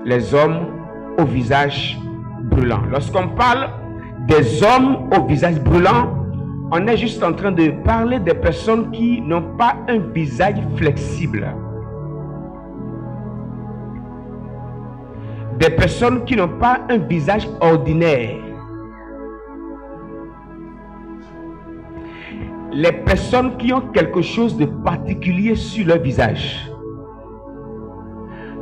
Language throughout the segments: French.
les hommes au visage brûlant. Lorsqu'on parle des hommes au visage brûlant, on est juste en train de parler des personnes qui n'ont pas un visage flexible. Des personnes qui n'ont pas un visage ordinaire. Les personnes qui ont quelque chose de particulier sur leur visage.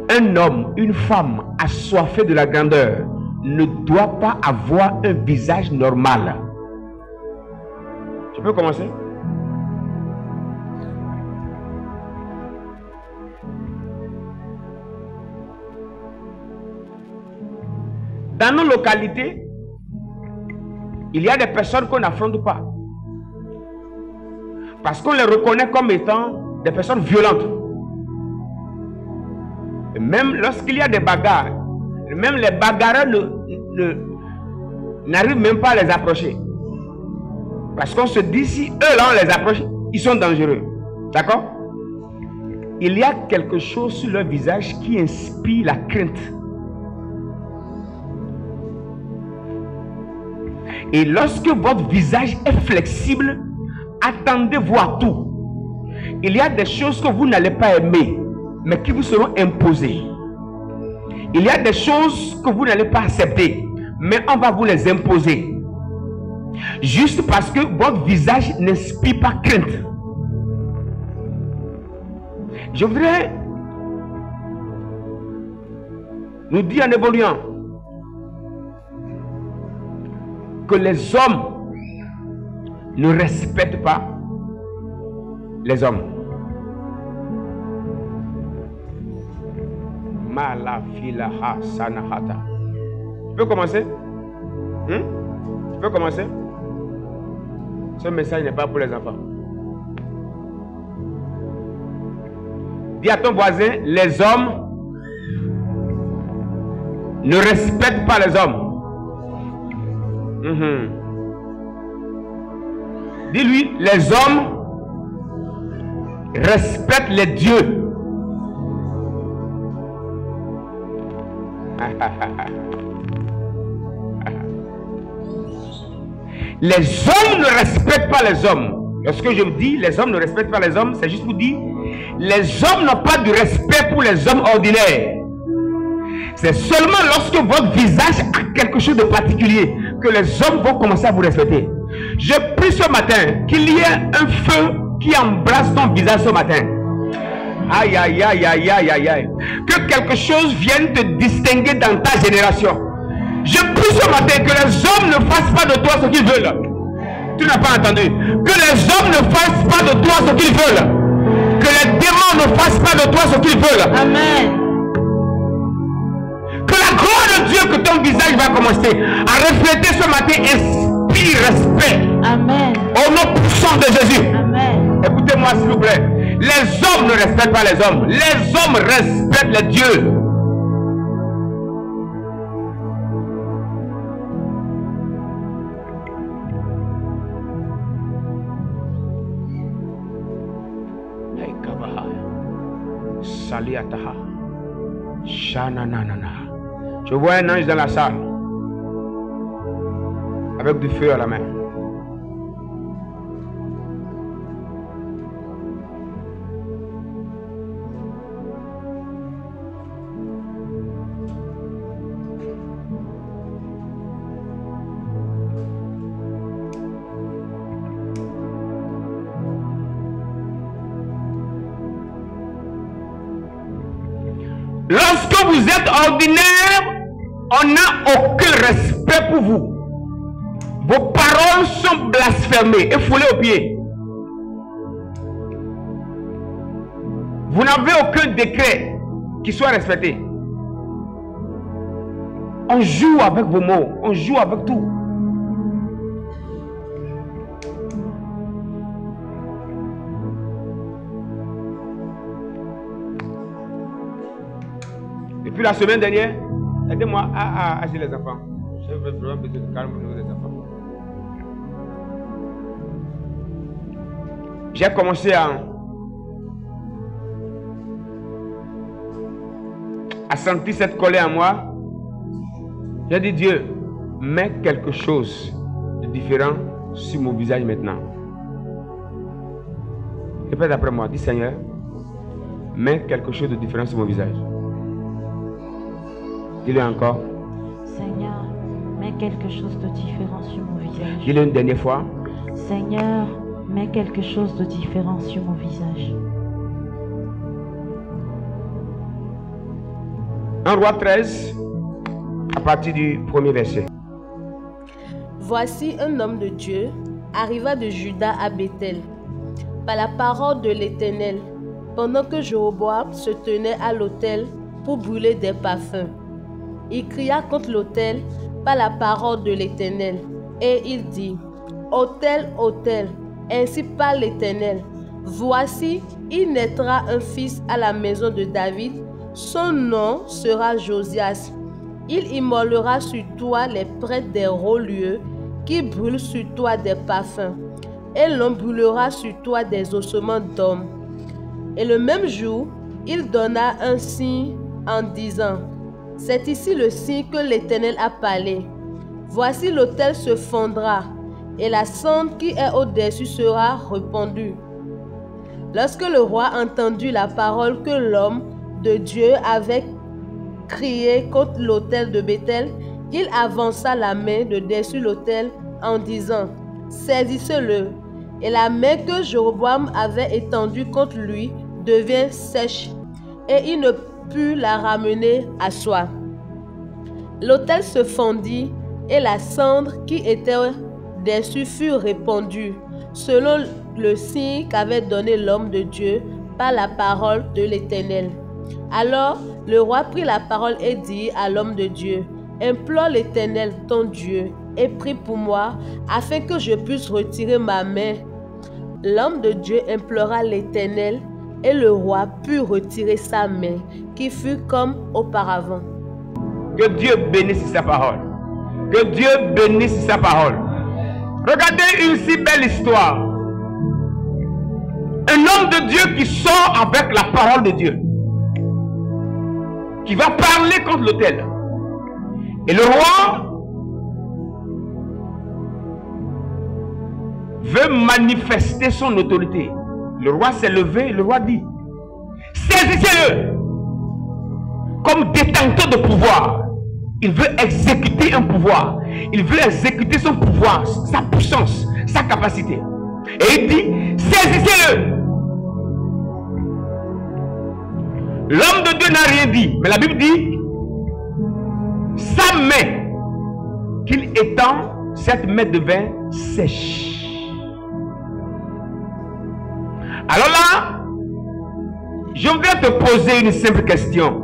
Un homme, une femme assoiffé de la grandeur ne doit pas avoir un visage normal. Je peux commencer? Dans nos localités, il y a des personnes qu'on n'affronte pas. Parce qu'on les reconnaît comme étant des personnes violentes. Et même lorsqu'il y a des bagarres, même les bagarreurs n'arrivent même pas à les approcher. Parce qu'on se dit, si eux là on les approche, ils sont dangereux. D'accord? Il y a quelque chose sur leur visage qui inspire la crainte. Et lorsque votre visage est flexible, attendez-vous à tout. Il y a des choses que vous n'allez pas aimer, mais qui vous seront imposées. Il y a des choses que vous n'allez pas accepter, mais on va vous les imposer. Juste parce que votre visage n'inspire pas crainte. Je voudrais nous dire en évoluant que les hommes ne respectent pas les hommes. Malafilaha sanahata. Tu peux commencer? Tu peux commencer? Ce message n'est pas pour les enfants. Dis à ton voisin, les hommes ne respectent pas les hommes. Dis-lui, les hommes respectent les dieux. Les hommes ne respectent pas les hommes. Lorsque je me dis les hommes ne respectent pas les hommes, c'est juste pour dire les hommes n'ont pas de respect pour les hommes ordinaires. C'est seulement lorsque votre visage a quelque chose de particulier que les hommes vont commencer à vous respecter. Je prie ce matin qu'il y ait un feu qui embrasse ton visage ce matin. Aïe, aïe, aïe, aïe, aïe, aïe, aïe. Que quelque chose vienne te distinguer dans ta génération. Je prie ce matin que les hommes ne fassent pas de toi ce qu'ils veulent. Tu n'as pas entendu? Que les hommes ne fassent pas de toi ce qu'ils veulent. Que les démons ne fassent pas de toi ce qu'ils veulent. Amen. Que la gloire de Dieu, que ton visage va commencer à refléter ce matin, inspire respect. Amen. Au nom puissant de Jésus. Amen. Écoutez-moi s'il vous plaît. Les hommes ne respectent pas les hommes. Les hommes respectent les dieux. Je vois un ange dans la salle avec du feu à la main. Lorsque vous êtes ordinaire, on n'a aucun respect pour vous. Vos paroles sont blasphémées et foulées aux pieds. Vous n'avez aucun décret qui soit respecté. On joue avec vos mots, on joue avec tout. Depuis la semaine dernière, aidez-moi à agir les enfants. J'ai vraiment besoin de calme au niveau des enfants. J'ai commencé à... a senti cette colère en moi, j'ai dit, Dieu, mets quelque chose de différent sur mon visage maintenant. Répète après moi, dis Seigneur, mets quelque chose de différent sur mon visage. Dis-le encore. Seigneur, mets quelque chose de différent sur mon visage. Dis-le une dernière fois. Seigneur, mets quelque chose de différent sur mon visage. 1 Roi 13, à partir du premier verset. Voici un homme de Dieu arriva de Juda à Bethel, par la parole de l'Éternel, pendant que Jéroboam se tenait à l'autel pour brûler des parfums. Il cria contre l'autel par la parole de l'Éternel, et il dit, autel, autel, ainsi parle l'Éternel, voici, il naîtra un fils à la maison de David, son nom sera Josias. Il immolera sur toi les prêtres des hauts lieux qui brûlent sur toi des parfums, et l'on brûlera sur toi des ossements d'hommes. Et le même jour, il donna un signe en disant, c'est ici le signe que l'Éternel a parlé. Voici l'autel se fondra, et la cendre qui est au-dessus sera répandue. Lorsque le roi entendit la parole que l'homme de Dieu avait crié contre l'autel de Bethel, il avança la main de dessus l'autel en disant, saisissez-le. Et la main que Jéroboam avait étendue contre lui devint sèche, et il ne put la ramener à soi. L'autel se fondit, et la cendre qui était dessus fut répandue, selon le signe qu'avait donné l'homme de Dieu par la parole de l'Éternel. Alors le roi prit la parole et dit à l'homme de Dieu, implore l'Éternel ton Dieu et prie pour moi afin que je puisse retirer ma main. L'homme de Dieu implora l'Éternel et le roi put retirer sa main qui fut comme auparavant. Que Dieu bénisse sa parole. Que Dieu bénisse sa parole. Regardez une si belle histoire. Un homme de Dieu qui sort avec la parole de Dieu, qui va parler contre l'autel. Et le roi veut manifester son autorité. Le roi s'est levé, le roi dit, saisissez-le comme détenteur de pouvoir. Il veut exécuter un pouvoir. Il veut exécuter son pouvoir, sa puissance, sa capacité. Et il dit, saisissez-le. L'homme de Dieu n'a rien dit. Mais la Bible dit, sa main qu'il étend, cette main devint sèche. Alors là, je voudrais te poser une simple question.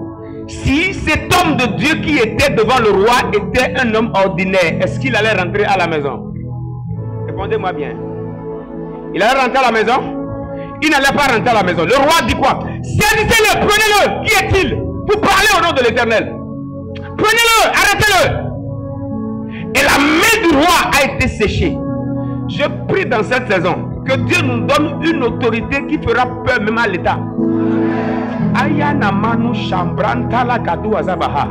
Si cet homme de Dieu qui était devant le roi était un homme ordinaire, est-ce qu'il allait rentrer à la maison? Répondez-moi bien. Il allait rentrer à la maison? Il n'allait pas rentrer à la maison. Le roi dit quoi? Saisissez-le, prenez-le. Qui est-il? Pour parler au nom de l'Éternel. Prenez-le, arrêtez-le. Et la main du roi a été séchée. Je prie dans cette saison que Dieu nous donne une autorité qui fera peur même à l'État. Ayana manu chambranta la gadu azabaha.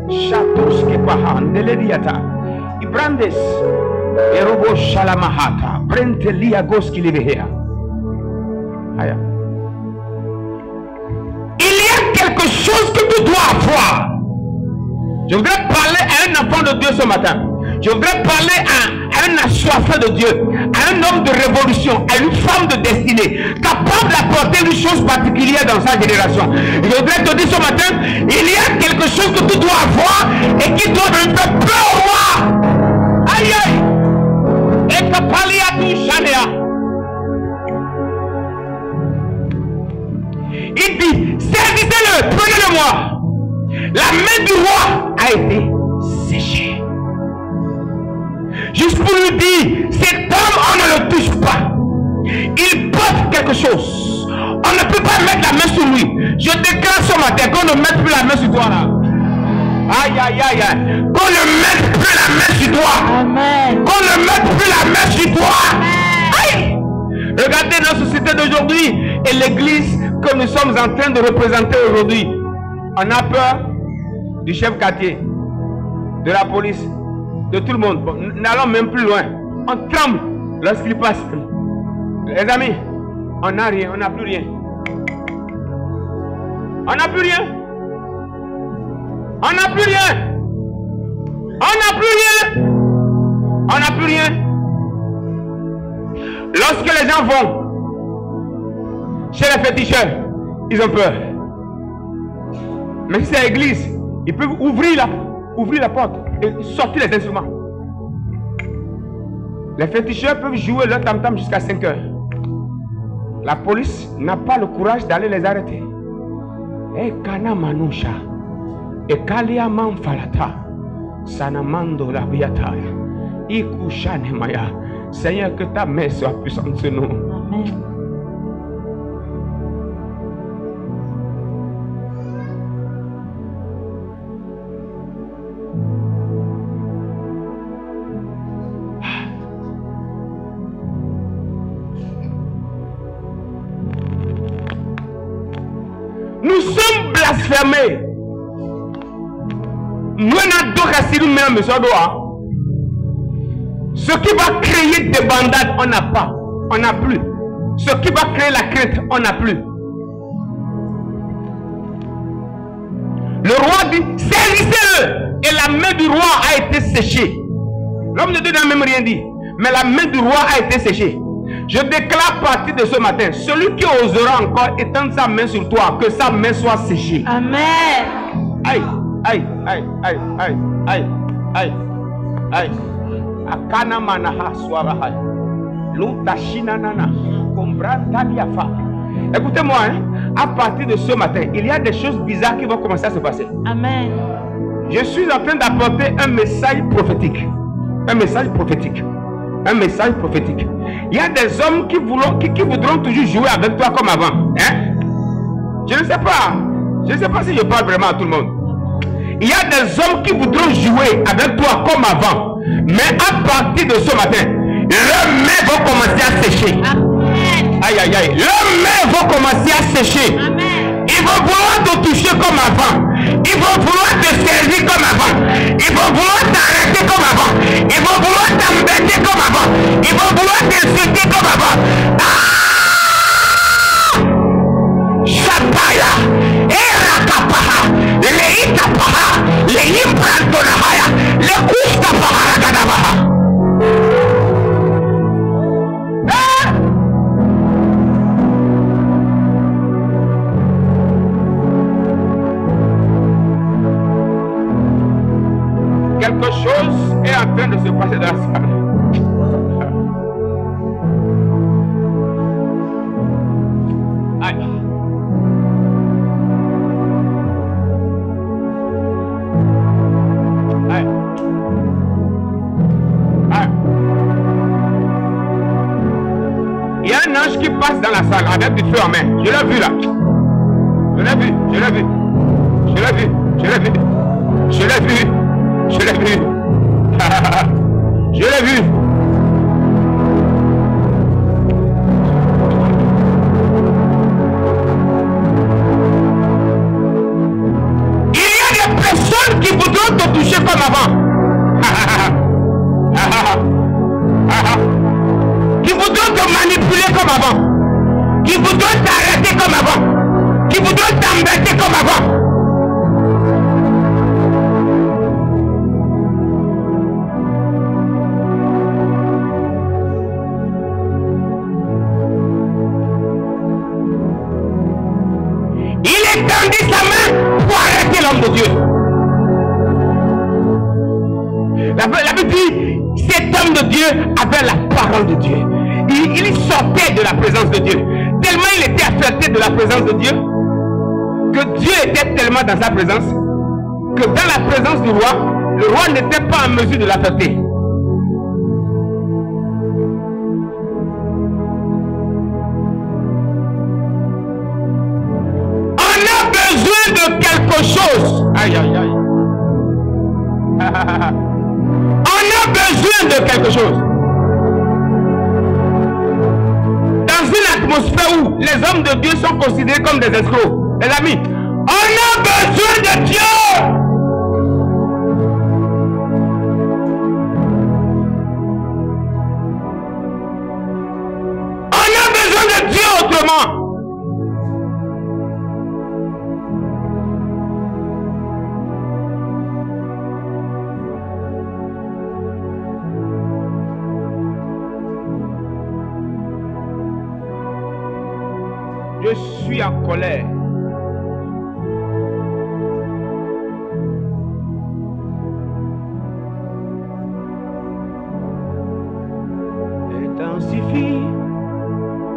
Shatos kepaha ndelediata. Ibrandes erobo shalamahata. Brentelia goski libehea. Aya. Il y a quelque chose que tu dois avoir. Je voudrais parler à un enfant de Dieu ce matin. Je voudrais parler à un assoiffé de Dieu, à un homme de révolution, à une femme de destinée, capable d'apporter une chose particulière dans sa génération. Je voudrais te dire ce matin, il y a quelque chose que tu dois avoir et qui doit te faire peur au roi. Aïe aïe. Et que parler à tout Chanea. Il dit, saisissez-le, prenez-le-moi. La main du roi a été séchée. Juste pour lui dire, cet homme, on ne le touche pas. Il porte quelque chose. On ne peut pas mettre la main sur lui. Je déclare ce matin qu'on ne mette plus la main sur toi là. Aïe aïe aïe aïe. Qu'on ne mette plus la main sur toi. Amen. Qu'on ne mette plus la main sur toi. Aïe. Regardez notre société d'aujourd'hui et l'église que nous sommes en train de représenter aujourd'hui. On a peur du chef quartier, de la police, de tout le monde. Bon, n'allons même plus loin. On tremble lorsqu'il passe. Les amis, on n'a rien, on n'a plus rien. On n'a plus rien. On n'a plus rien. On n'a plus rien. On n'a plus rien. Lorsque les gens vont chez les féticheurs, ils ont peur. Mais si c'est l'église, ils peuvent ouvrir la porte et sortir les instruments. Les féticheurs peuvent jouer leur tam-tam jusqu'à 5 heures. La police n'a pas le courage d'aller les arrêter. Et kana manusha, et kalia manfalata, sanamando la viataya, ikushane maya. Seigneur, que ta main soit puissante sur nous. Amen. Nous sommes blasphémés. Nous n'avons pas. Ce qui va créer des bandades, on n'a pas. On n'a plus. Ce qui va créer la crainte, on n'a plus. Le roi dit, saisissez-le. Et la main du roi a été séchée. L'homme de Dieu n'a même rien dit. Mais la main du roi a été séchée. Je déclare à partir de ce matin, celui qui osera encore étendre sa main sur toi, que sa main soit séchée. Amen. Aïe, aïe, aïe, aïe, aïe, aïe, aïe, aïe. Akana manaha swaraha. L'utashina nana. Kombranta liafa. Écoutez-moi, hein, à partir de ce matin, il y a des choses bizarres qui vont commencer à se passer. Amen. Je suis en train d'apporter un message prophétique. Un message prophétique. Un message prophétique. Il y a des hommes qui voudront toujours jouer avec toi comme avant. Hein? Je ne sais pas. Je ne sais pas si je parle vraiment à tout le monde. Il y a des hommes qui voudront jouer avec toi comme avant. Mais à partir de ce matin, leurs mains vont commencer à sécher. Amen. Aïe, aïe, aïe. Leurs mains vont commencer à sécher. Amen. Ils vont vouloir te toucher comme avant. Ils vont vouloir te servir comme avant. Ils vont vouloir t'arrêter comme avant. Ils vont vouloir t'embêter comme avant. Ils vont vouloir t'insulter comme avant. Shataya, Erakapaha, Leitapaha, Leimprantonahaya, Lekustapaha Gadabaha. Quelque chose est en train de se passer dans la salle. Aïe. Aïe. Aïe. Il y a un ange qui passe dans la salle avec du feu en main. Je l'ai vu là. Je l'ai vu. Je l'ai vu. Je l'ai vu. Je l'ai vu. Je l'ai vu. Je l'ai vu. Je l'ai vu. Il y a des personnes qui voudront te toucher comme avant. Qui voudront te manipuler comme avant. Qui voudront t'arrêter comme avant. Qui voudront t'embêter comme avant. Tendit sa main pour arrêter l'homme de Dieu. La Bible dit, cet homme de Dieu avait la parole de Dieu. Il sortait de la présence de Dieu. Tellement il était affecté de la présence de Dieu, que Dieu était tellement dans sa présence, que dans la présence du roi, le roi n'était pas en mesure de l'affecter. De quelque chose. Aïe, aïe, aïe. On a besoin de quelque chose. Dans une atmosphère où les hommes de Dieu sont considérés comme des escrocs, les amis, on a a besoin de Dieu. On a besoin de Dieu autrement. Je suis en colère. Intensifie,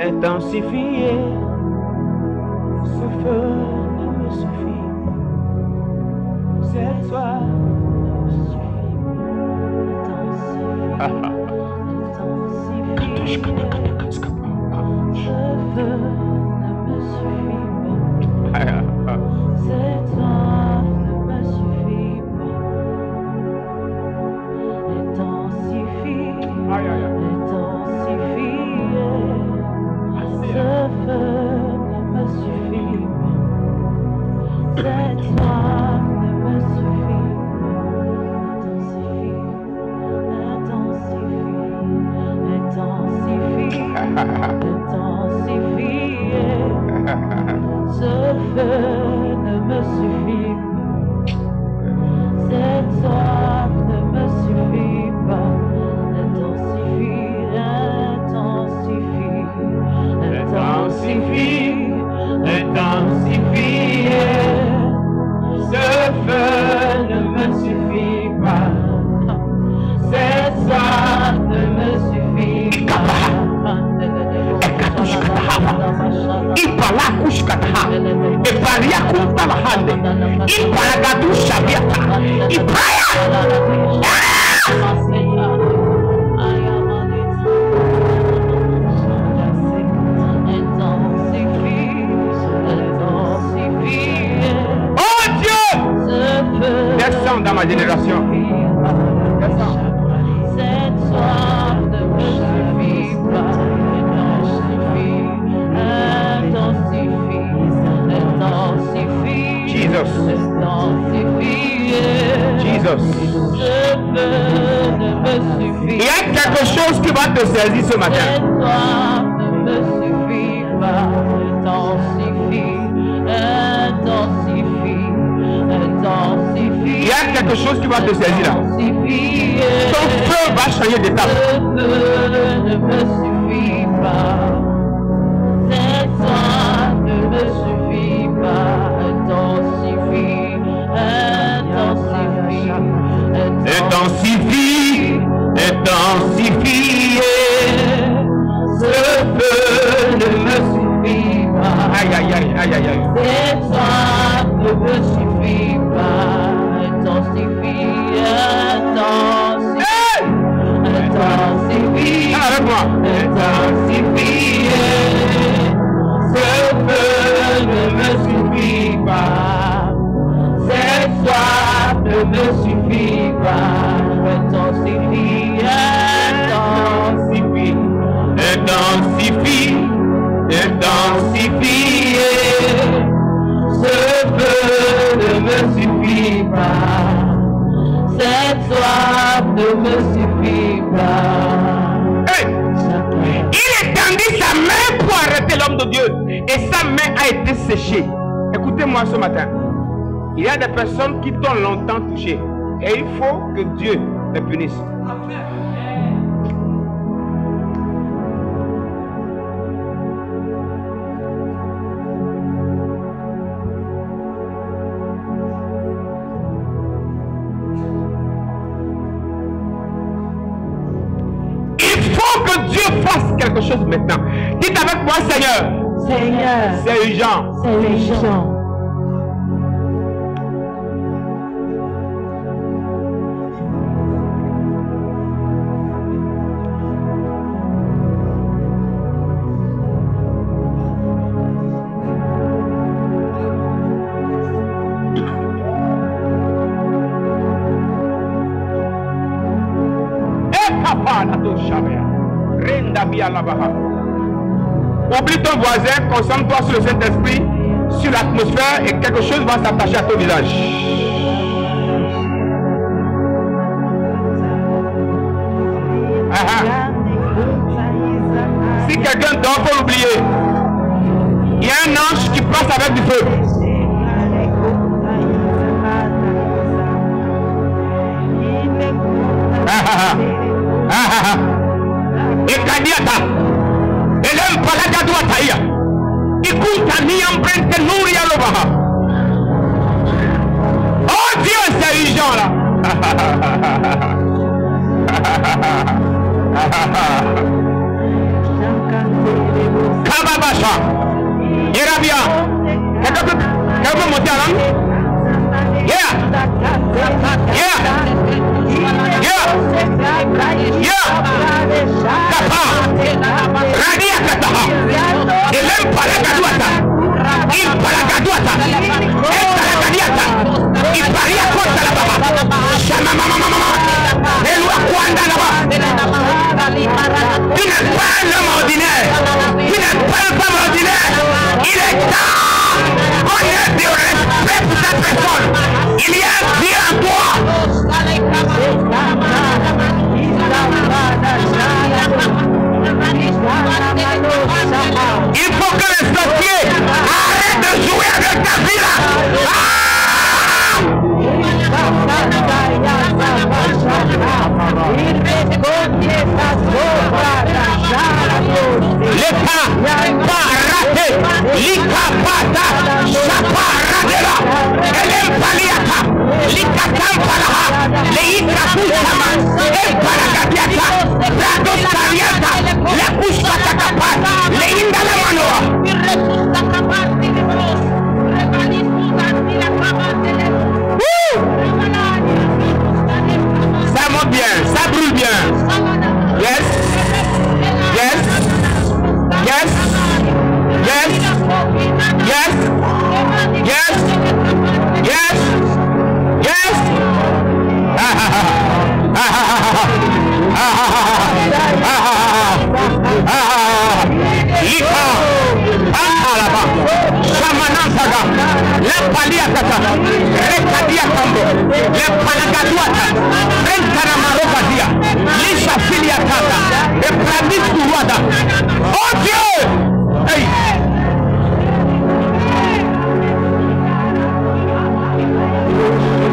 intensifier. Ce feu ne me suffit. Cette soif ne me suffit. Intensifie. Ce feu ne me suffit pas. Cette soif ne me suffit pas. Intensifie. Intensifie. Ce feu ne me suffit pas. Cette soif ne me suffit pas. Intensifie. Intensifie. Ce feu ne me suffit pas. Cette soif ne me suffit pas. Intensifie. Intensifie. Ce feu ne me suffit pas. Cette soif ne me suffit pas. Ipala kushkata, eparia kumpalahande, ipala gadu shabiata, ipaya. Oh Dieu, descends dans ma génération. Descends. Cette soif ne me suffit pas. Intensifie. Jesus. Jesus. Il y a quelque chose qui va te saisir ce matin. Il y a quelque chose qui va te saisir là. Ton feu va changer d'étape. Intensifie, intensifie. Ce feu ne me suffit pas. Aïe, aïe, aïe, aïe, aïe, aïe. Cette soif ne me suffit pas. Intensifie, intensifie. Intensifie. Avec moi. Intensifie. Ce feu ne me suffit pas. Cette soif ne me suffit pas. Intensifie, intensifie. Intensifie, intensifie. Ce feu ne me suffit pas. Cette soif ne me suffit pas. Hey! Il étendit sa main pour arrêter l'homme de Dieu et sa main a été séchée. Écoutez-moi ce matin. Il y a des personnes qui t'ont longtemps touché et il faut que Dieu les punisse. Il faut que Dieu fasse quelque chose maintenant. Dites avec moi, Seigneur. Seigneur, C'est urgent. c'est urgent. Oublie ton voisin, concentre-toi sur le Saint-Esprit. sur l'atmosphère et quelque chose va s'attacher à ton visage. Si quelqu'un dort, il faut l'oublier. Il y a un ange qui passe avec du feu. Et Kadiata, elle aime pas la Gadouataïa. Écoute, Tani emprunte Nouria Lobaha. Oh Dieu, c'est une gens là. Kababasha, Irabia, quelqu'un peut monter à l'angle? Yeah, yeah, yeah, yeah, Kapa, Radia Kataha, il aime pas la Gadouata, il pas la Gadouata, il pas la Gadiata, il paria contre la Baba, Shama Mama, et Loua Kwanda là-bas. Tu n'es pas un homme ordinaire, tu n'es pas une femme ordinaire, il est temps, on est du respect pour cette personne, il y a un Dieu en toi. Il faut que les sorciers arrêtent de jouer avec ta vie là. L'état pas raté, l'ika pata, chapa radela, elle paliata, l'ika tampalaha, l'ika kusama, elle palagadiata, rado sariata, la kusata kapat, l'inda la manoa. Ça monte bien, ça brûle bien. Yes, yes, yes, yes, yes, yes, yes, yes. Lika, Alaba, Shamanansaga, la Paliakata, Rekadia Kambo, la Palagaduata, Rentanamarokadia, Lisha Filiakata, et Pradis Kouwada. Oh Dieu! Hey!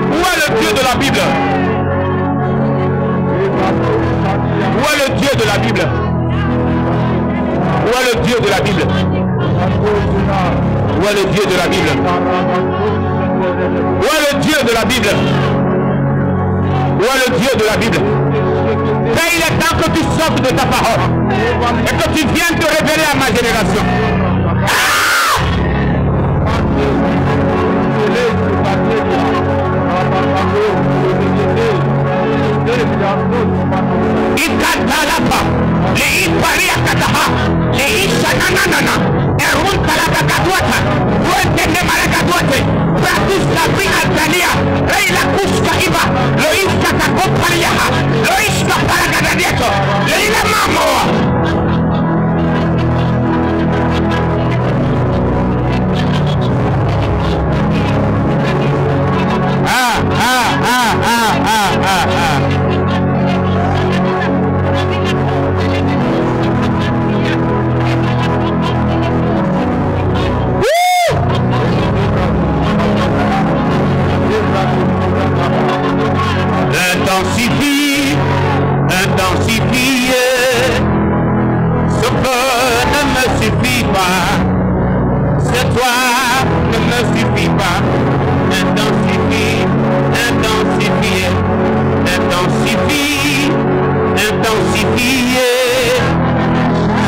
Où est le Dieu de la Bible? Où est le Dieu de la Bible? Où est le Dieu de la Bible? Où est le Dieu de la Bible? Où est le Dieu de la Bible? Où est le Dieu de la Bible? Mais il est temps que tu sortes de ta parole et que tu viennes te révéler à ma génération. Ikatalapa, le iparia kataha, le ishananana, erunta la kakatuata, fuente maracatuate, pratus la brinaltania, rey la cusca iba, lo isca tacompaliaha, lo isca para gadadieto, le ila mamoa. Intensifie, ce feu ne me suffit pas, c'est toi ne me suffit pas. Intensifie, intensifie, intensifie, intensifie,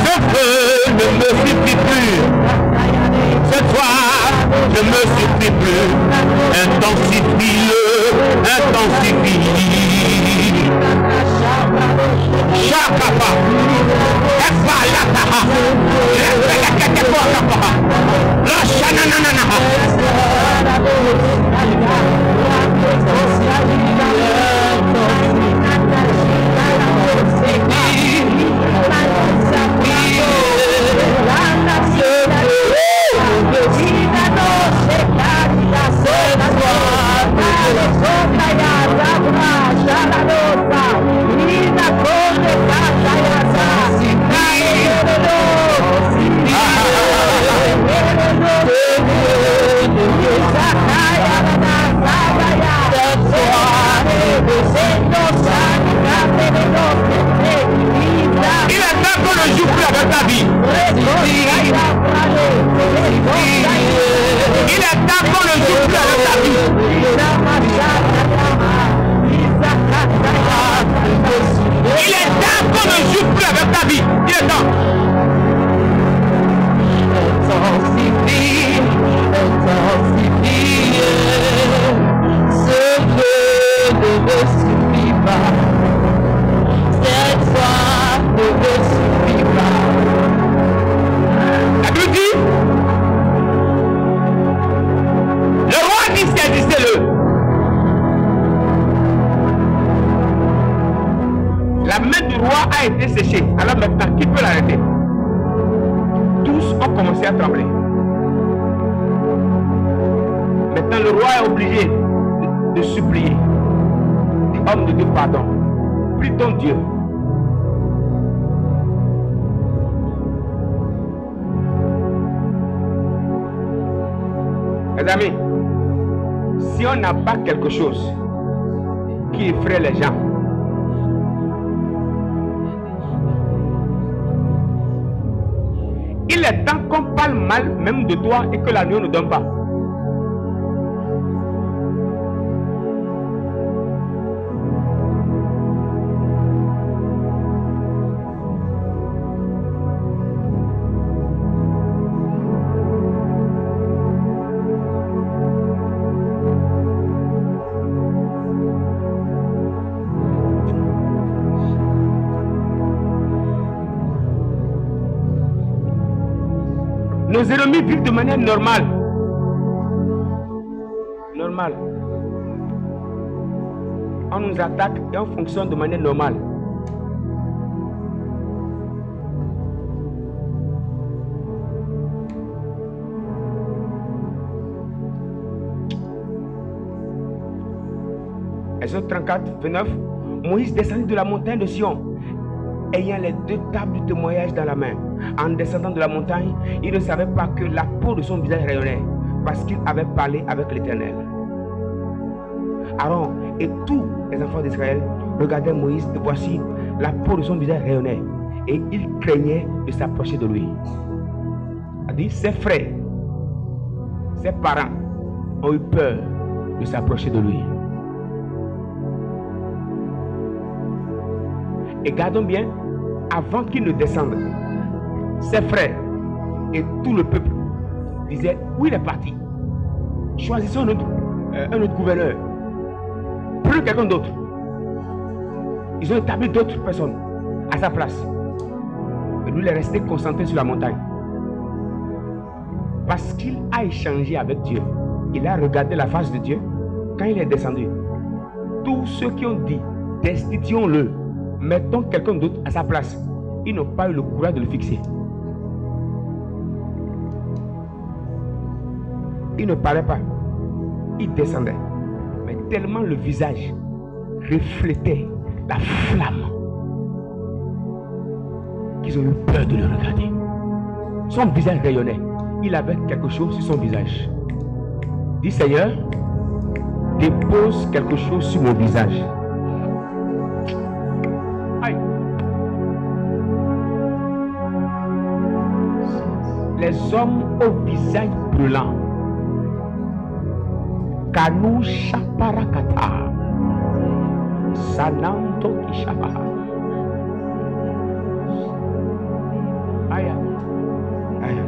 ce feu ne me suffit plus, c'est toi ne me suffit plus. Intensifie-le, intensifie. Shakapa, Epalataha, Lepeleketepokapa, Lashanananaha. Il est temps qu'on ne joue plus avec ta vie. Il est temps qu'on ne joue plus avec ta vie. Il est temps qu'on ne joue plus avec ta vie. Il est temps. La Bible dit, le roi dit saisissez-le. La main du roi a été séchée. Alors maintenant, qui peut l'arrêter? Tous ont commencé à trembler. Maintenant, le roi est obligé de supplier. Dit, homme de Dieu, pardon. Prie ton Dieu. Mes amis, si on n'a pas quelque chose qui effraie les gens, il est temps qu'on parle mal même de toi et que l'agneau ne donne pas. Nos ennemis vivent de manière normale. Normale. On nous attaque et on fonctionne de manière normale. Exode 34, 29. Moïse descendit de la montagne de Sion, ayant les 2 tables du témoignage dans la main. En descendant de la montagne, il ne savait pas que la peau de son visage rayonnait, parce qu'il avait parlé avec l'Éternel. Aaron et tous les enfants d'Israël regardaient Moïse, et voici, la peau de son visage rayonnait, et ils craignaient de s'approcher de lui. Il a dit, ses frères, ses parents ont eu peur de s'approcher de lui. Et gardons bien, avant qu'il ne descende, ses frères et tout le peuple disaient, où il est parti? Choisissons un autre gouverneur. Prenons quelqu'un d'autre. Ils ont établi d'autres personnes à sa place. Et lui, il est resté concentré sur la montagne. Parce qu'il a échangé avec Dieu. Il a regardé la face de Dieu. Quand il est descendu, tous ceux qui ont dit, destituons-le, mettons quelqu'un d'autre à sa place, ils n'ont pas eu le courage de le fixer. Il ne parlait pas, il descendait. Mais tellement le visage reflétait la flamme qu'ils ont eu peur de le regarder. Son visage rayonnait. Il avait quelque chose sur son visage. Dis Seigneur, dépose quelque chose sur mon visage. Aïe. Les hommes au visage brûlant. Kanou Shaparakata Sananto Kishapa. Aïe. Aïe.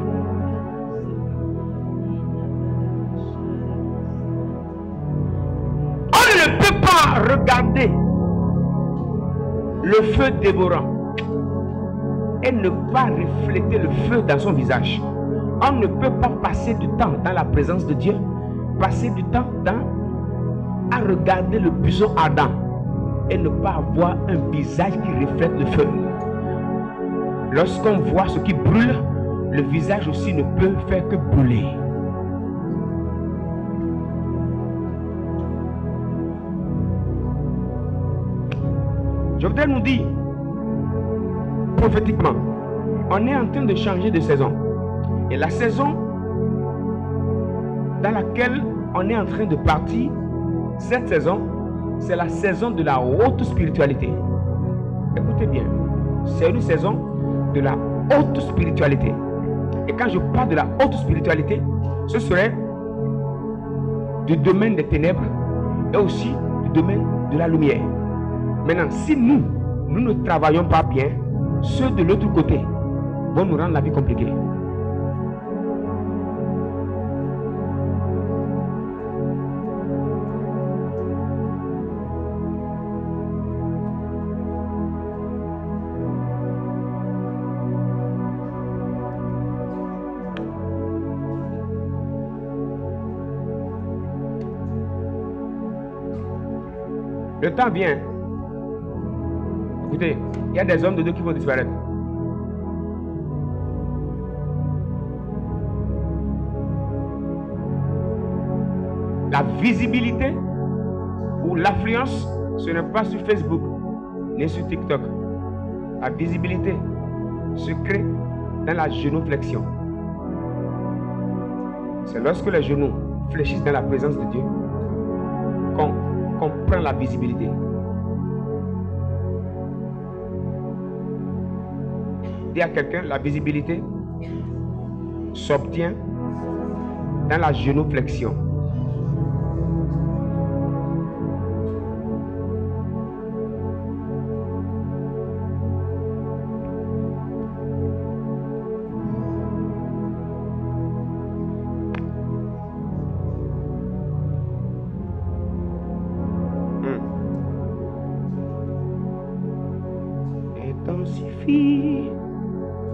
On ne peut pas regarder le feu dévorant et ne pas refléter le feu dans son visage. On ne peut pas passer du temps dans la présence de Dieu, passer du temps à regarder le buisson ardent et ne pas avoir un visage qui reflète le feu. Lorsqu'on voit ce qui brûle, le visage aussi ne peut faire que brûler. Je voudrais nous dire, prophétiquement, on est en train de changer de saison. Et la saison dans laquelle on est en train de partir, cette saison, c'est la saison de la haute spiritualité. Écoutez bien, c'est une saison de la haute spiritualité. Et quand je parle de la haute spiritualité, ce serait du domaine des ténèbres et aussi du domaine de la lumière. Maintenant, si nous ne travaillons pas bien, ceux de l'autre côté vont nous rendre la vie compliquée. Le temps vient. Écoutez, il y a des hommes de Dieu qui vont disparaître. La visibilité ou l'affluence, ce n'est pas sur Facebook ni sur TikTok. La visibilité se crée dans la génuflexion. C'est lorsque les genoux fléchissent dans la présence de Dieu qu'on prend la visibilité. Dis à quelqu'un, la visibilité s'obtient dans la génuflexion.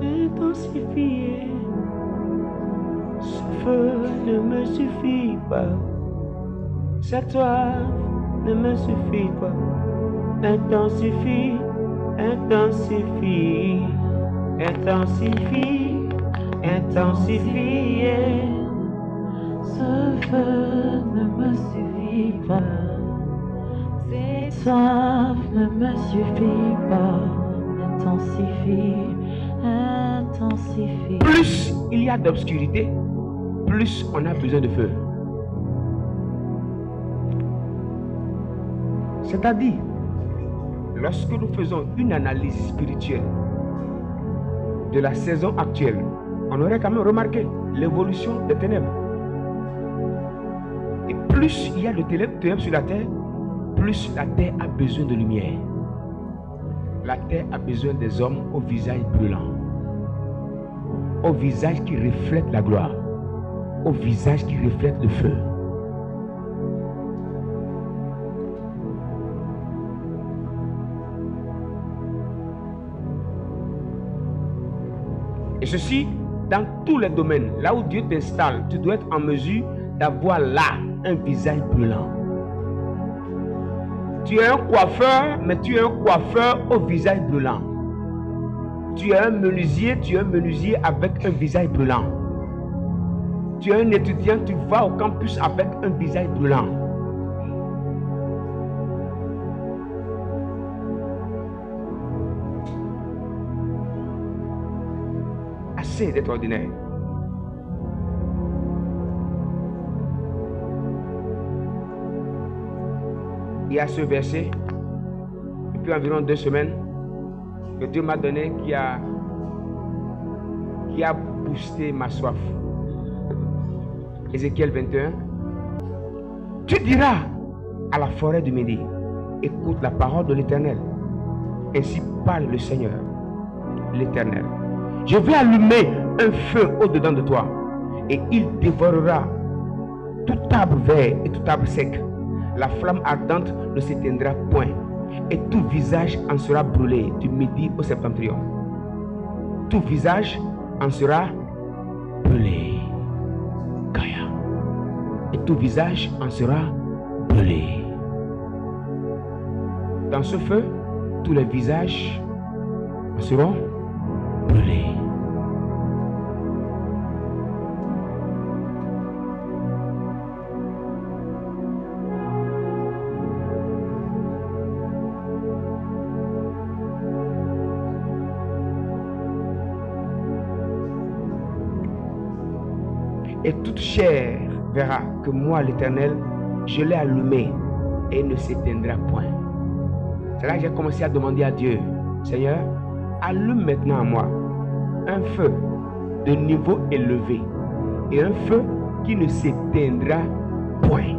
Intensifier, ce feu ne me suffit pas, cette soif ne me suffit pas. Intensifie, intensifie, intensifie, intensifier. Ce feu ne me suffit pas, cette soif ne me suffit pas. Intensifie, intensifie. Plus il y a d'obscurité, plus on a besoin de feu. C'est-à-dire, lorsque nous faisons une analyse spirituelle de la saison actuelle, on aurait quand même remarqué l'évolution des ténèbres. Et plus il y a de ténèbres sur la terre, plus la terre a besoin de lumière. La terre a besoin des hommes au visage brûlant, au visage qui reflète la gloire, au visage qui reflète le feu. Et ceci dans tous les domaines. Là où Dieu t'installe, tu dois être en mesure d'avoir là un visage brûlant. Tu es un coiffeur, mais tu es un coiffeur au visage brûlant. Tu es un menuisier avec un visage brûlant. Tu es un étudiant, tu vas au campus avec un visage brûlant. Assez d'être ordinaire. Il y a ce verset, depuis environ 2 semaines, que Dieu m'a donné qui a boosté ma soif. Ézéchiel 21. Tu diras à la forêt du Midi, écoute la parole de l'Éternel. Ainsi parle le Seigneur, l'Éternel. Je vais allumer un feu au-dedans de toi, et il dévorera tout arbre vert et tout arbre sec. La flamme ardente ne s'éteindra point, et tout visage en sera brûlé du midi au septentrion. Tout visage en sera brûlé. Kaya. Et tout visage en sera brûlé. Dans ce feu, tous les visages en seront brûlés. Et toute chair verra que moi, l'Éternel, je l'ai allumé et ne s'éteindra point. C'est là que j'ai commencé à demander à Dieu, Seigneur, allume maintenant à moi un feu de niveau élevé et un feu qui ne s'éteindra point.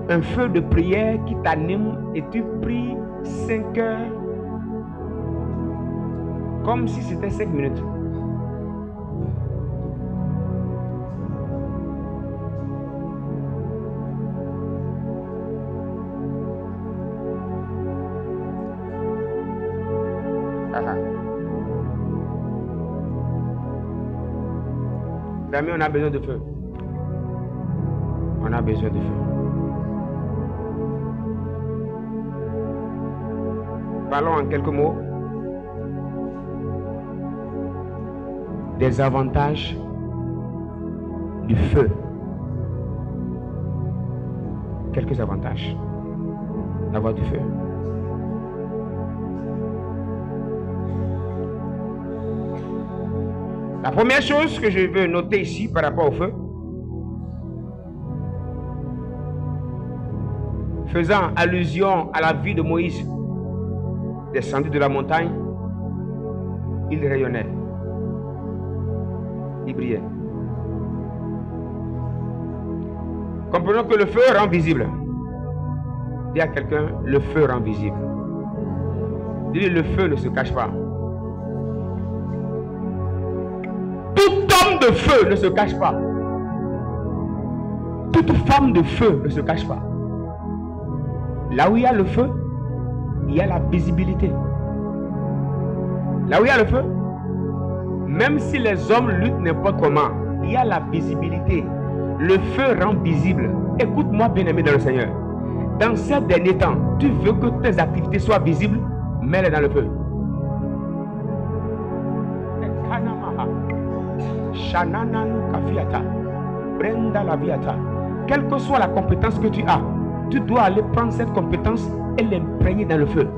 Un feu de prière qui t'anime et tu pries 5 heures comme si c'était 5 minutes. Amis, on a besoin de feu. On a besoin de feu. Parlons en quelques mots des avantages du feu. Quelques avantages d'avoir du feu. La première chose que je veux noter ici par rapport au feu, faisant allusion à la vie de Moïse, descendu de la montagne, il rayonnait, il brillait. Comprenons que le feu rend visible. Dis à quelqu'un, le feu rend visible. Dis-lui, le feu ne se cache pas. Tout homme de feu ne se cache pas. Toute femme de feu ne se cache pas. Là où il y a le feu, il y a la visibilité. Là où il y a le feu, même si les hommes luttent n'importe comment, il y a la visibilité. Le feu rend visible. Écoute-moi, bien-aimé dans le Seigneur. Dans ces derniers temps, tu veux que tes activités soient visibles, mets-les dans le feu. Quelle que soit la compétence que tu as, tu dois aller prendre cette compétence et l'imprégner dans le feu.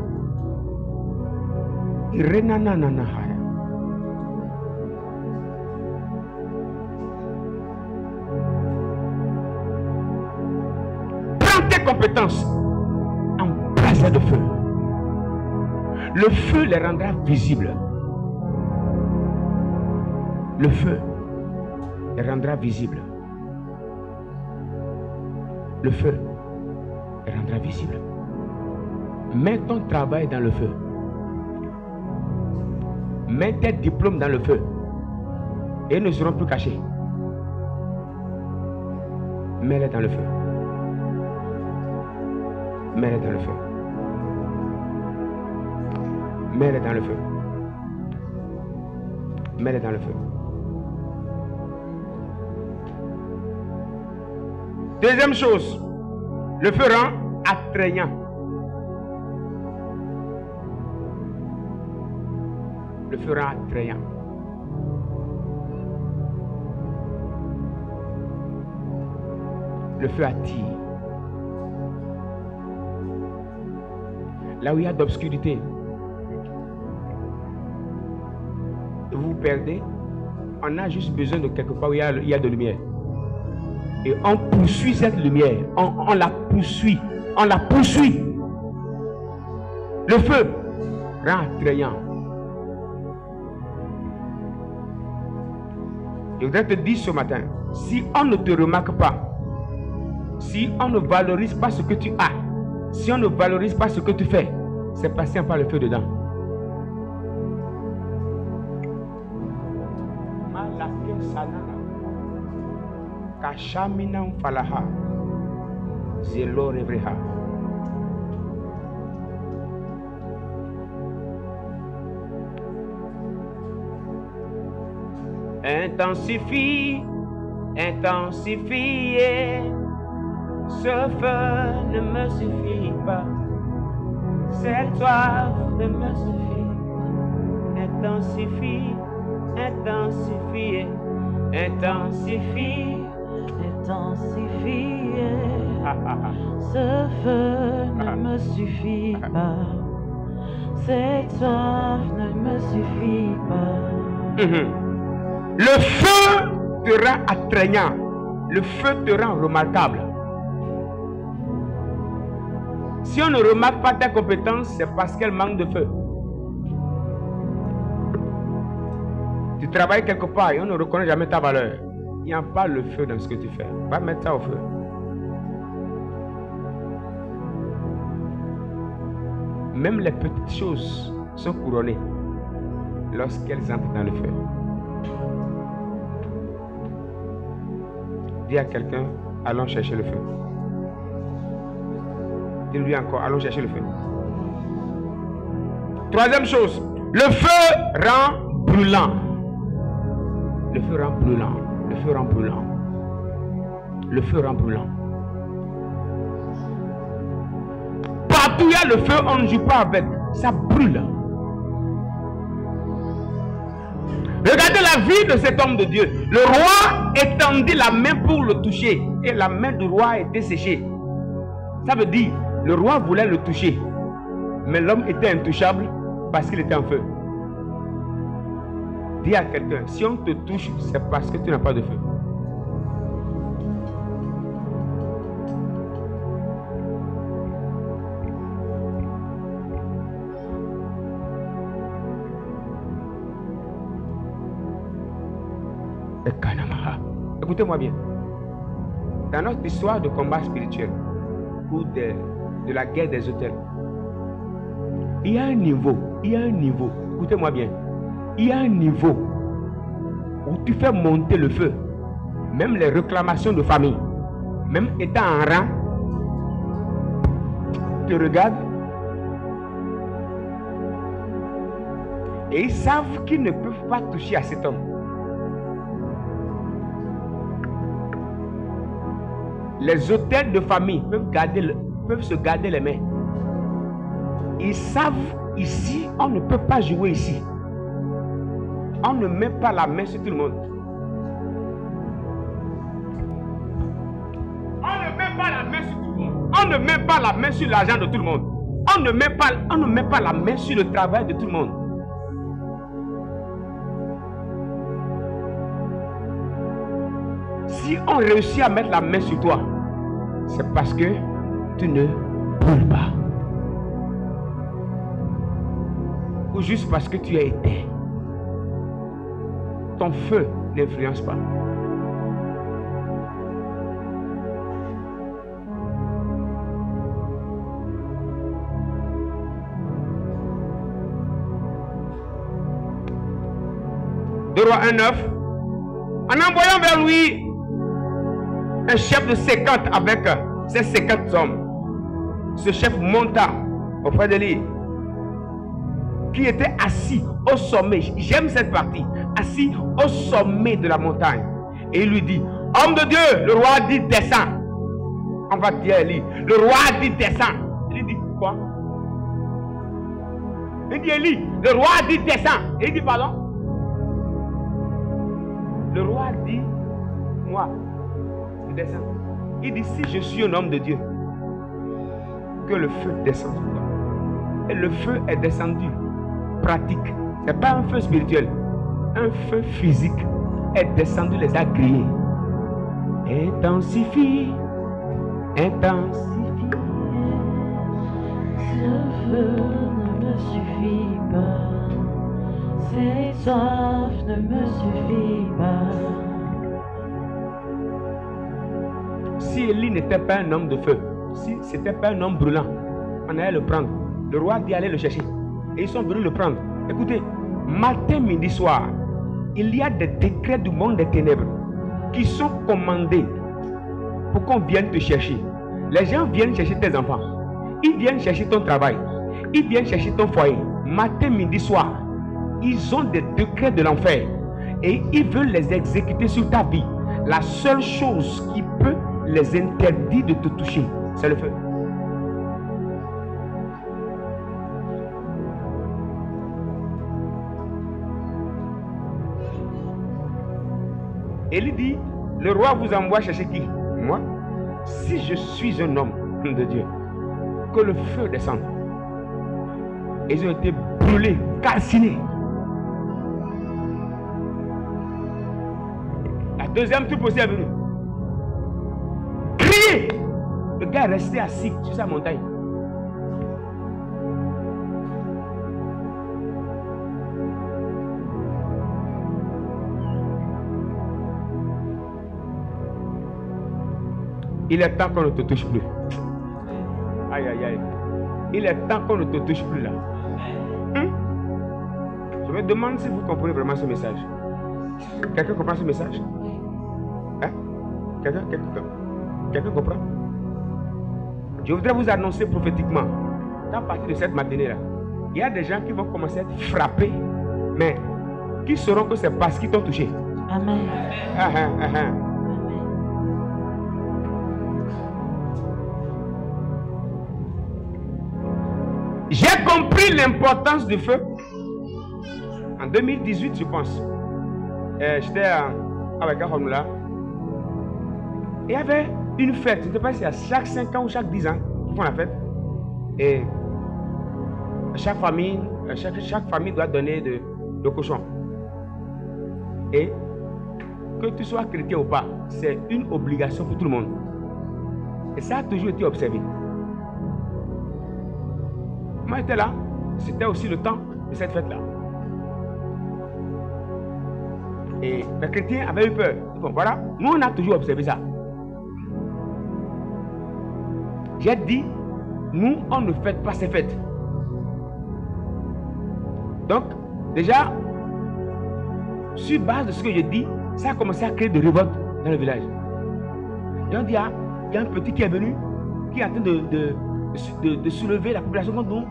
Prends tes compétences, embrasse-les de feu. Le feu les rendra visibles. Le feu les rendra visibles. Le feu les rendra visibles. Mets ton travail dans le feu. Mets tes diplômes dans le feu. Et ils ne seront plus cachés. Mets-les dans le feu. Mets-les dans le feu. Mets-les dans le feu. Mets-les dans le feu. Deuxième chose, le feu rend attrayant. Le feu rend attrayant. Le feu attire. Là où il y a d'obscurité, vous vous perdez, on a juste besoin de quelque part où il y a de lumière. Et on poursuit cette lumière, on la poursuit, on la poursuit. Le feu rend attrayant. Je voudrais te dire ce matin, si on ne te remarque pas, si on ne valorise pas ce que tu as, si on ne valorise pas ce que tu fais, c'est passé par le feu dedans. Kashamina falaha, zelo revreha. Intensifie, intensifiez. Ce feu ne me suffit pas. Cette soif ne me suffit pas. Intensifie, intensifiez, intensifie. Intensifier, ce feu ne me suffit pas. Cette soif ne me suffit pas. Le feu te rend attrayant. Le feu te rend remarquable. Si on ne remarque pas ta compétence, c'est parce qu'elle manque de feu. Tu travailles quelque part et on ne reconnaît jamais ta valeur. Il n'y a pas le feu dans ce que tu fais. Va mettre ça au feu. Même les petites choses sont couronnées lorsqu'elles entrent dans le feu. Dis à quelqu'un, allons chercher le feu. Dis-lui encore, allons chercher le feu. Troisième chose, le feu rend brûlant. Le feu rend brûlant. Le feu rend brûlant. Le feu rend brûlant. Partout où il y a le feu, on ne joue pas avec. Ça brûle. Regardez la vie de cet homme de Dieu. Le roi étendit la main pour le toucher. Et la main du roi était séchée. Ça veut dire, le roi voulait le toucher. Mais l'homme était intouchable parce qu'il était en feu. Dis à quelqu'un, si on te touche, c'est parce que tu n'as pas de feu. Écoutez-moi bien. Dans notre histoire de combat spirituel ou de la guerre des hôtels, il y a un niveau, écoutez-moi bien, il y a un niveau où tu fais monter le feu, même les réclamations de famille, même étant en rang, te regardent et ils savent qu'ils ne peuvent pas toucher à cet homme. Les hôtels de famille peuvent se garder les mains. Ils savent ici, on ne peut pas jouer ici. On ne met pas la main sur tout le monde. On ne met pas la main sur tout le monde. On ne met pas la main sur l'argent de tout le monde. On ne met pas la main sur le travail de tout le monde. Si on réussit à mettre la main sur toi, c'est parce que tu ne brûles pas. Ou juste parce que tu es éteint. Ton feu n'influence pas. Deux Rois 1:9. En envoyant vers lui un chef de 50 avec ses 50 hommes, ce chef monta auprès de lui, qui était assis au sommet. J'aime cette partie. Assis au sommet de la montagne. Et il lui dit, homme de Dieu, le roi dit descends. On va dire Élie, le roi dit descends. Il dit quoi? Il dit Élie, le roi dit descends. Et il dit pardon? Le roi dit moi, je descends. Il dit si je suis un homme de Dieu, que le feu descende sur toi. Et le feu est descendu. Pratique. Ce n'est pas un feu spirituel. Un feu physique est descendu, les a grillés. Intensifie. Intensifie. Ce feu ne me suffit pas. Cette soif ne me suffit pas. Si Élie n'était pas un homme de feu, si ce n'était pas un homme brûlant, on allait le prendre. Le roi dit aller le chercher. Et ils sont venus le prendre. Écoutez, matin, midi, soir, il y a des décrets du monde des ténèbres qui sont commandés pour qu'on vienne te chercher. Les gens viennent chercher tes enfants. Ils viennent chercher ton travail. Ils viennent chercher ton foyer. Matin, midi, soir, ils ont des décrets de l'enfer. Et ils veulent les exécuter sur ta vie. La seule chose qui peut les interdire de te toucher, c'est le feu. Élie dit, le roi vous envoie chercher qui? Moi? Si je suis un homme de Dieu, que le feu descende. Ils ont été brûlés, calcinés. La deuxième truc aussi est venue. Crier. Le gars est resté assis sur sa montagne. Il est temps qu'on ne te touche plus. Aïe, aïe, aïe. Il est temps qu'on ne te touche plus là. Je me demande si vous comprenez vraiment ce message. Quelqu'un comprend ce message? Hein? Quelqu'un comprend? Je voudrais vous annoncer prophétiquement qu'à partir de cette matinée-là, il y a des gens qui vont commencer à être frappés, mais qui sauront que c'est parce qu'ils t'ont touché. Amen. Amen. J'ai compris l'importance du feu en 2018, je pense. J'étais avec un homme là. Il y avait une fête. Je ne sais pas si c'est chaque 5 ans ou chaque 10 ans qu'ils font la fête. Et chaque famille doit donner de cochon. Et que tu sois chrétien ou pas, c'est une obligation pour tout le monde. Et ça a toujours été observé. Moi j'étais là, c'était aussi le temps de cette fête-là. Et les chrétiens avaient eu peur. Bon, voilà, nous on a toujours observé ça. J'ai dit, nous on ne fait pas ces fêtes. Donc, déjà, sur base de ce que je dis, ça a commencé à créer de révolte dans le village. Et on dit, ah, il y a un petit qui est venu, qui est en train de soulever la population contre nous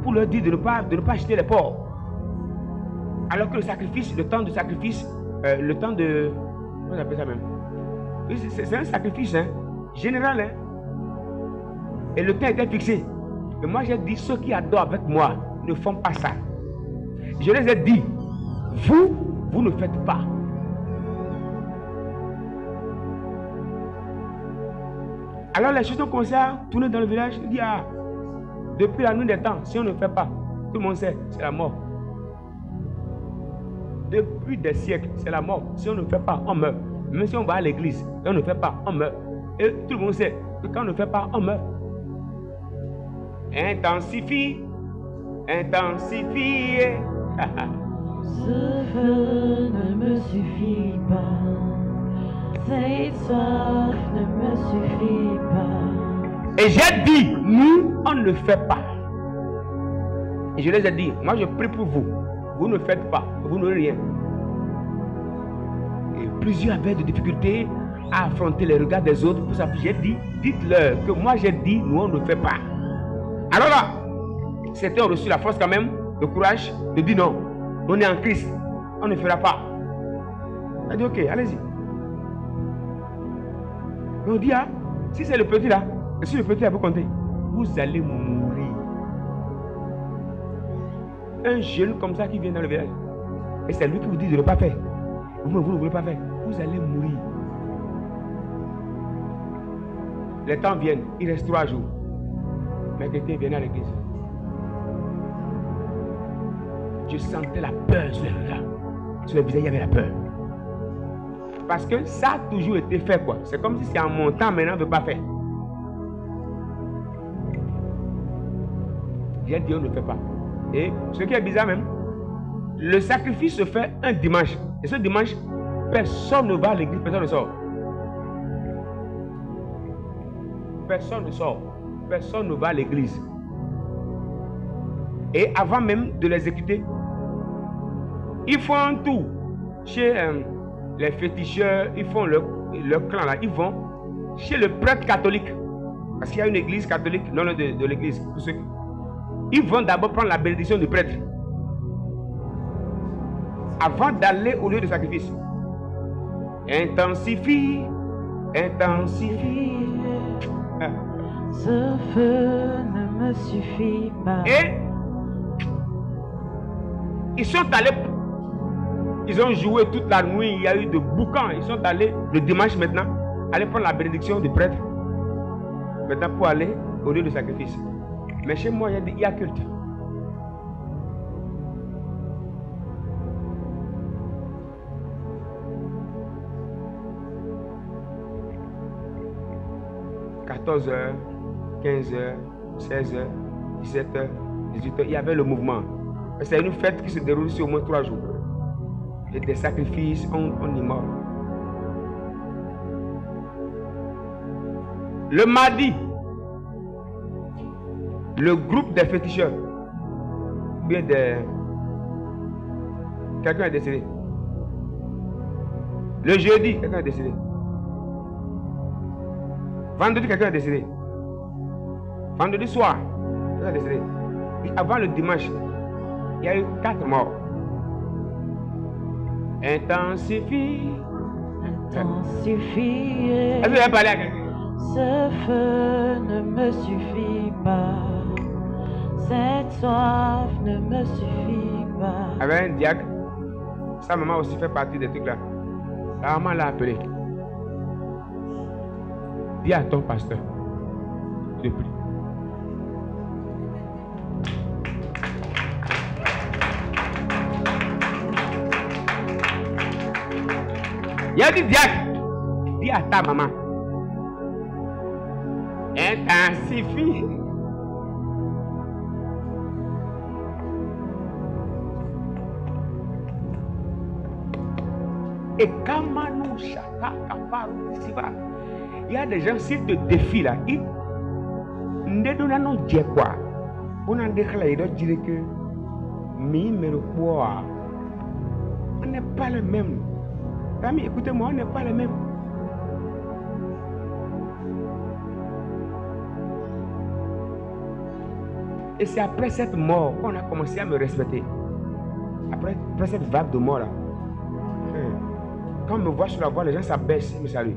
pour leur dire de ne pas acheter les porcs. Alors que le sacrifice, le temps de sacrifice, le temps de... Comment on appelle ça même? C'est un sacrifice hein, général. Hein? Et le temps était fixé. Et moi j'ai dit, ceux qui adorent avec moi ne font pas ça. Je les ai dit, vous ne faites pas. Alors les choses ont commencé à tourner dans le village. Il dit, ah, depuis la nuit des temps, si on ne fait pas, tout le monde sait, c'est la mort. Depuis des siècles, c'est la mort. Si on ne fait pas, on meurt. Même si on va à l'église, et on ne fait pas, on meurt. Et tout le monde sait que quand on ne fait pas, on meurt. Intensifie, intensifie. Ce feu ne me suffit pas. Cette soif ne me suffit pas. Et j'ai dit, nous, on ne fait pas. Et je les ai dit, moi je prie pour vous. Vous ne faites pas, vous n'aurez rien. Et plusieurs avaient des difficultés à affronter les regards des autres. Pour ça, j'ai dit, dites-leur que moi j'ai dit, nous on ne fait pas. Alors là, certains ont reçu la force quand même, le courage de dire non, on est en Christ, on ne fera pas. On a dit ok, allez-y. On dit, ah, si c'est le petit là, et si le petit là vous comptez, vous allez mourir. Un jeune comme ça qui vient dans le village, et c'est lui qui vous dit de ne pas faire. Vous ne voulez pas faire, vous allez mourir. Les temps viennent, il reste 3 jours. Mais quelqu'un vient à l'église. Je sentais la peur sur les regards. Sur les visages, il y avait la peur. Parce que ça a toujours été fait quoi. C'est comme si c'est en montant, maintenant on ne veut pas faire. J'ai dit on ne fait pas. Et ce qui est bizarre même, le sacrifice se fait un dimanche. Et ce dimanche, personne ne va à l'église, personne ne sort. Personne ne sort. Personne ne va à l'église. Et avant même de l'exécuter, ils font un tour chez les féticheurs, ils font leur clan là, ils vont chez le prêtre catholique. Parce qu'il y a une église catholique, non de l'église. Ils vont d'abord prendre la bénédiction du prêtre avant d'aller au lieu de sacrifice. Intensifie, intensifie. Ce feu ne me suffit pas. Et ils sont allés, ils ont joué toute la nuit, il y a eu de boucans. Ils sont allés le dimanche maintenant, aller prendre la bénédiction du prêtre. Maintenant pour aller au lieu de sacrifice. Mais chez moi, il y a culte. 14h, 15h, 16h, 17h, 18h, il y avait le mouvement. C'est une fête qui se déroule sur au moins 3 jours. Et des sacrifices, on y mord. Le mardi, le groupe des féticheurs, bien des... Quelqu'un est décédé. Le jeudi, quelqu'un est décédé. Vendredi, quelqu'un est décédé. Vendredi soir, quelqu'un est décédé. Et avant le dimanche, il y a eu 4 morts. Intensifie. Intensifie. Est-ce que vous avez parlé à quelqu'un? Ce feu ne me suffit pas. Cette soif ne me suffit pas. Avec un diacre, sa maman aussi fait partie des trucs là. La maman l'a appelé. Dis à ton pasteur, je te prie. Il a dit diacre, dis à ta maman, intensifie. Et Kamanu Shaka Kaparu Siva. Il y a des gens, s'ils te défient là, ils ne donnent pas quoi. On a déclaré, ils doivent dire que on n'est pas le même. Amis, écoutez-moi, on n'est pas le même. Et c'est après cette mort qu'on a commencé à me respecter. Après cette vague de mort là. Quand on me voit sur la voie, les gens s'abaissent et me saluent.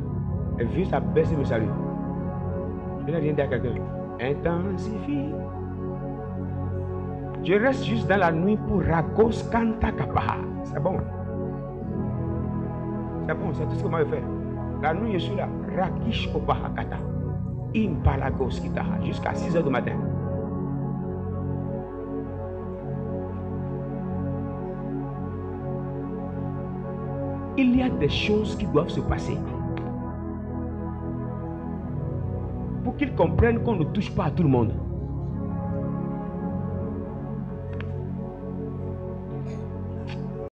Les vieux s'abaissent et me saluent. Je viens dire à quelqu'un, intensifie. Je reste juste dans la nuit pour Rakos Kanta Kapaha. C'est bon. C'est bon, c'est tout ce que moi je fais. La nuit, je suis là. Rakish Opaha Kata. Impalagos Kitaha. Jusqu'à 6h du matin. Il y a des choses qui doivent se passer pour qu'ils comprennent qu'on ne touche pas à tout le monde.